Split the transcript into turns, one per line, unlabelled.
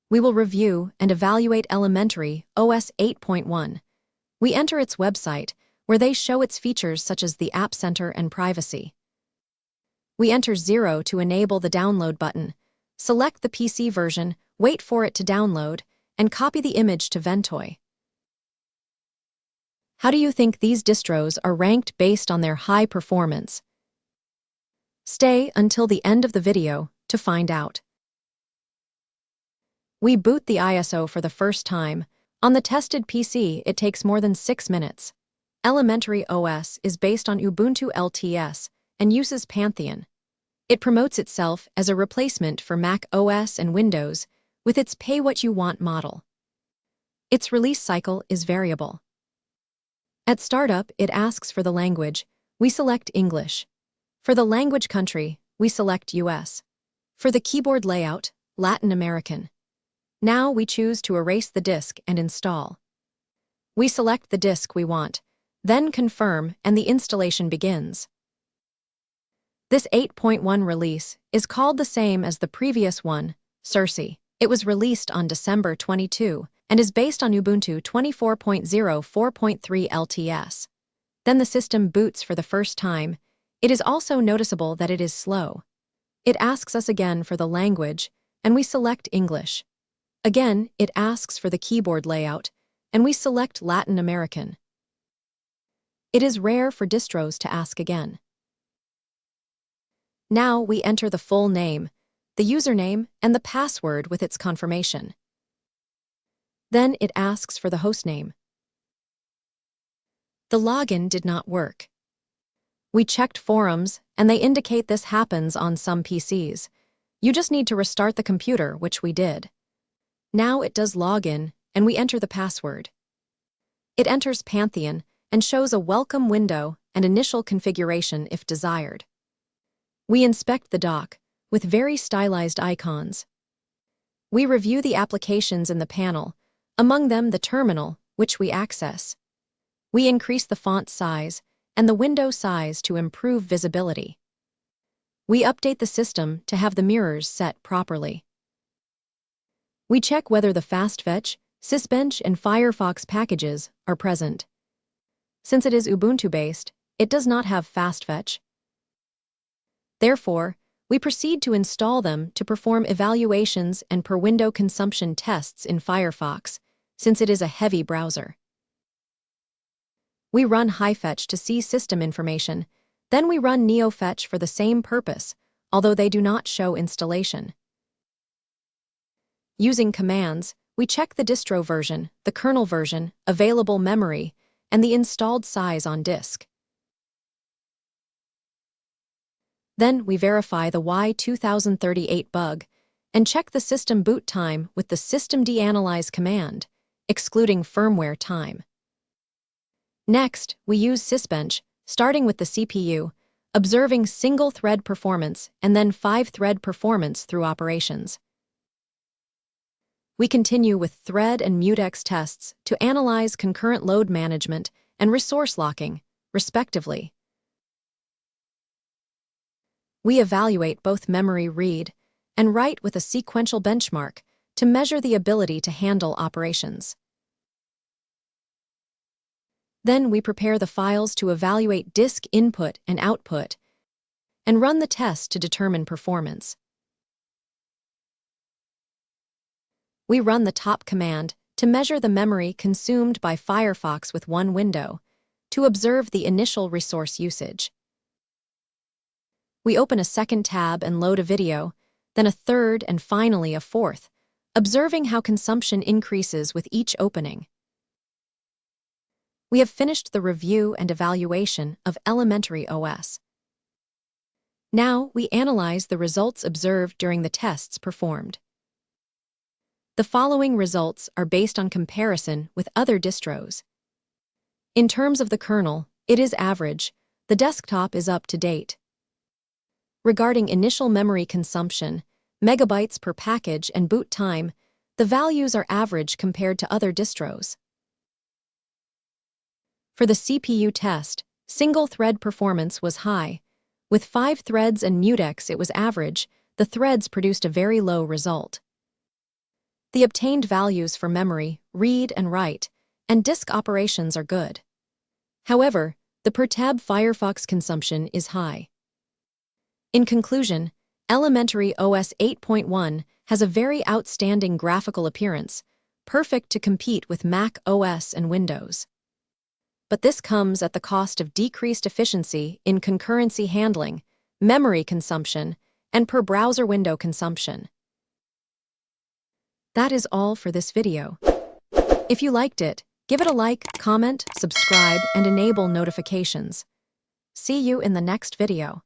We will review and evaluate Elementary OS 8.1. We enter its website, where they show its features such as the App Center and privacy. We enter 0 to enable the download button. Select the PC version, wait for it to download, and copy the image to Ventoy. How do you think these distros are ranked based on their high performance? Stay until the end of the video to find out. We boot the ISO for the first time. On the tested PC, it takes more than 6 minutes. Elementary OS is based on Ubuntu LTS and uses Pantheon. It promotes itself as a replacement for Mac OS and Windows with its pay-what-you-want model. Its release cycle is variable. At startup, it asks for the language. We select English. For the language country, we select US. For the keyboard layout, Latin American. Now we choose to erase the disk and install. We select the disk we want, then confirm, and the installation begins. This 8.1 release is called the same as the previous one, Circe. It was released on December 22 and is based on Ubuntu 24.0 4.3 LTS. Then the system boots for the first time. It is also noticeable that it is slow. It asks us again for the language, and we select English. Again, it asks for the keyboard layout, and we select Latin American. It is rare for distros to ask again. Now we enter the full name, the username, and the password with its confirmation. Then it asks for the hostname. The login did not work. We checked forums, and they indicate this happens on some PCs. You just need to restart the computer, which we did. Now it does login, and we enter the password. It enters Pantheon and shows a welcome window and initial configuration if desired. We inspect the dock with very stylized icons. We review the applications in the panel, among them the terminal, which we access. We increase the font size and the window size to improve visibility. We update the system to have the mirrors set properly. We check whether the HyFetch, Sysbench, and Firefox packages are present. Since it is Ubuntu-based, it does not have HyFetch. Therefore, we proceed to install them to perform evaluations and per-window consumption tests in Firefox, since it is a heavy browser. We run HyFetch to see system information, then we run NeoFetch for the same purpose, although they do not show installation. Using commands, we check the distro version, the kernel version, available memory, and the installed size on disk. Then we verify the Y2038 bug and check the system boot time with the systemd-analyze command, excluding firmware time. Next, we use Sysbench, starting with the CPU, observing single-thread performance and then 5-thread performance through operations. We continue with thread and mutex tests to analyze concurrent load management and resource locking, respectively. We evaluate both memory read and write with a sequential benchmark to measure the ability to handle operations. Then we prepare the files to evaluate disk input and output and run the test to determine performance. We run the top command to measure the memory consumed by Firefox with one window to observe the initial resource usage. We open a second tab and load a video, then a third and finally a fourth, observing how consumption increases with each opening. We have finished the review and evaluation of Elementary OS. Now we analyze the results observed during the tests performed. The following results are based on comparison with other distros. In terms of the kernel, it is average. The desktop is up to date. Regarding initial memory consumption, megabytes per package, and boot time, the values are average compared to other distros. For the CPU test, single-thread performance was high. With 5 threads and Mutex, it was average. The threads produced a very low result. The obtained values for memory, read and write, and disk operations are good. However, the per-tab Firefox consumption is high. In conclusion, elementary OS 8.1 has a very outstanding graphical appearance, perfect to compete with Mac OS and Windows. But this comes at the cost of decreased efficiency in concurrency handling, memory consumption, and per-browser window consumption. That is all for this video. If you liked it, give it a like, comment, subscribe, and enable notifications. See you in the next video.